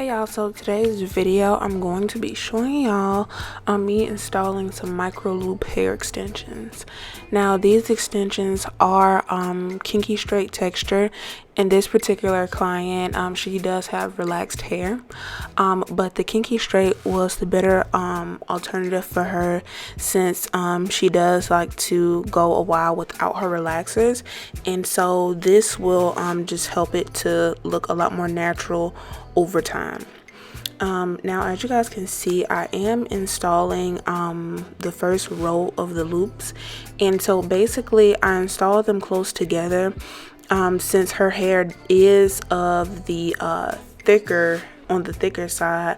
Hey y'all, so today's video I'm going to be showing y'all me installing some micro loop hair extensions. Now these extensions are kinky straight texture, and this particular client she does have relaxed hair, but the kinky straight was the better alternative for her, since she does like to go a while without her relaxers, and so this will just help it to look a lot more natural over time. Now as you guys can see, I am installing the first row of the loops, and so basically I installed them close together since her hair is of the thicker side.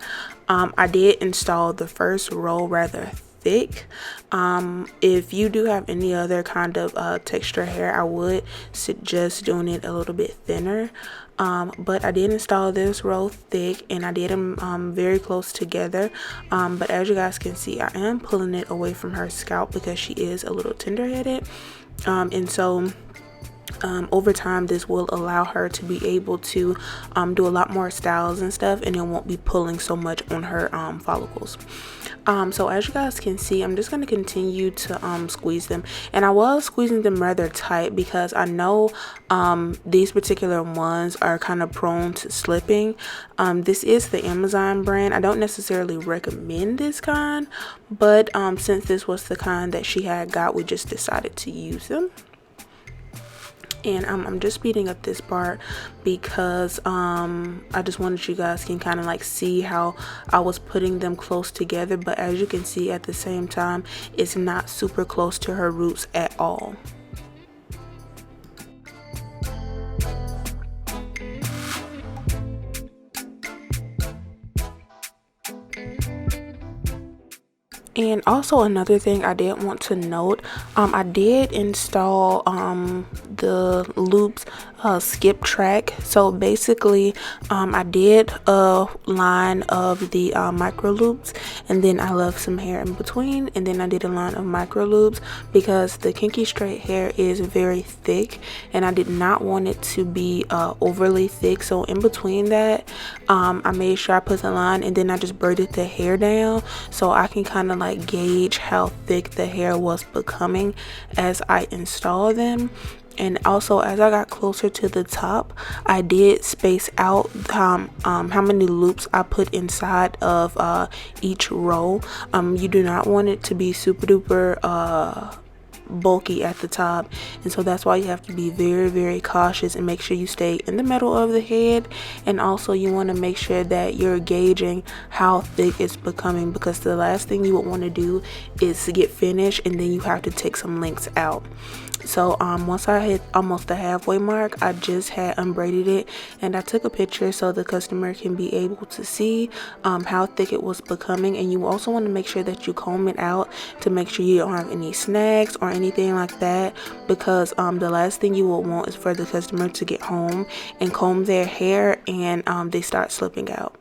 I did install the first row rather thick. If you do have any other kind of texture hair, I would suggest doing it a little bit thinner, but I did install this row thick, and I did them very close together, but as you guys can see, I am pulling it away from her scalp because she is a little tender-headed, and so over time this will allow her to be able to do a lot more styles and stuff, and it won't be pulling so much on her follicles. So as you guys can see, I'm just going to continue to squeeze them, and I was squeezing them rather tight because I know these particular ones are kind of prone to slipping. This is the Amazon brand. I don't necessarily recommend this kind, but since this was the kind that she had got, we just decided to use them. And I'm just speeding up this part because I just wanted you guys can kind of like see how I was putting them close together, but as you can see, at the same time, it's not super close to her roots at all. And also another thing I did want to note, I did install the loops skip track. So basically I did a line of the micro loops, and then I left some hair in between, and then I did a line of micro loops because the kinky straight hair is very thick and I did not want it to be overly thick. So in between that, I made sure I put the line, and then I just braided the hair down so I can kind of like gauge how thick the hair was becoming as I installed them. And also, as I got closer to the top, I did space out how many loops I put inside of each row. You do not want it to be super duper bulky at the top, and so that's why you have to be very cautious and make sure you stay in the middle of the head. And also you want to make sure that you're gauging how thick it's becoming, because the last thing you would want to do is to get finished and then you have to take some links out. So once I hit almost the halfway mark, I just had unbraided it, and I took a picture so the customer can be able to see how thick it was becoming. And you also want to make sure that you comb it out to make sure you don't have any snags or anything like that, because the last thing you will want is for the customer to get home and comb their hair and they start slipping out.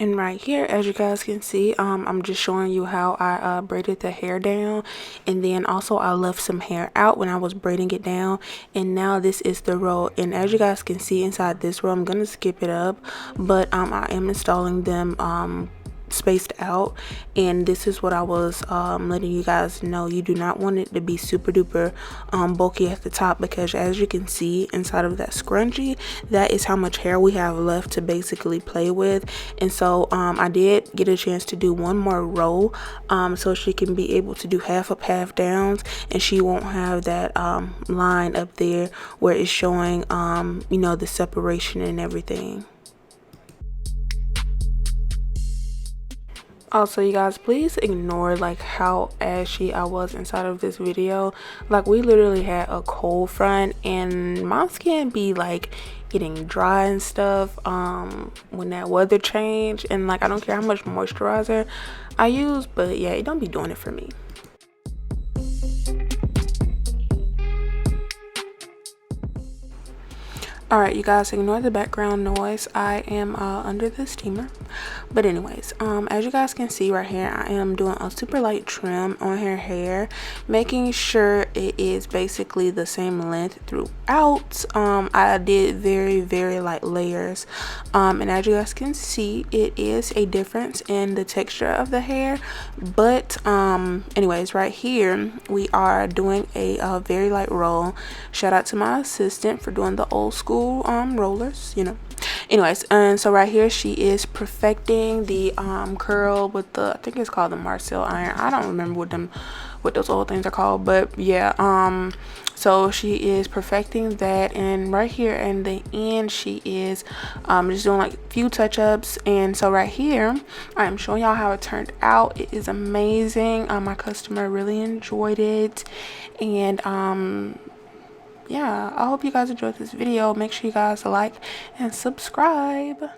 And right here, as you guys can see, I'm just showing you how I braided the hair down, and then also I left some hair out when I was braiding it down. And now this is the row, and as you guys can see inside this row, I'm gonna skip it up, but I am installing them spaced out, and this is what I was letting you guys know. You do not want it to be super duper bulky at the top, because as you can see inside of that scrunchie, that is how much hair we have left to basically play with. And so I did get a chance to do one more row so she can be able to do half up, half downs, and she won't have that line up there where it's showing you know, the separation and everything. Also, you guys, please ignore like how ashy I was inside of this video. Like, we literally had a cold front, and my skin be like getting dry and stuff when that weather change, and like I don't care how much moisturizer I use, but yeah, it don't be doing it for me. Alright, you guys, ignore the background noise. I am under the steamer. But anyways, as you guys can see right here, I am doing a super light trim on her hair, making sure it is basically the same length throughout. I did very light layers, and as you guys can see, it is a difference in the texture of the hair. But anyways, right here we are doing a very light roll. Shout out to my assistant for doing the old school rollers, you know. Anyways, and so right here she is perfecting the curl with the, I think it's called the Marcel iron. I don't remember what those old things are called, but yeah, so she is perfecting that, and right here in the end she is just doing like a few touch-ups. And so right here I am showing y'all how it turned out. It is amazing. My customer really enjoyed it, and yeah, I hope you guys enjoyed this video. Make sure you guys like and subscribe.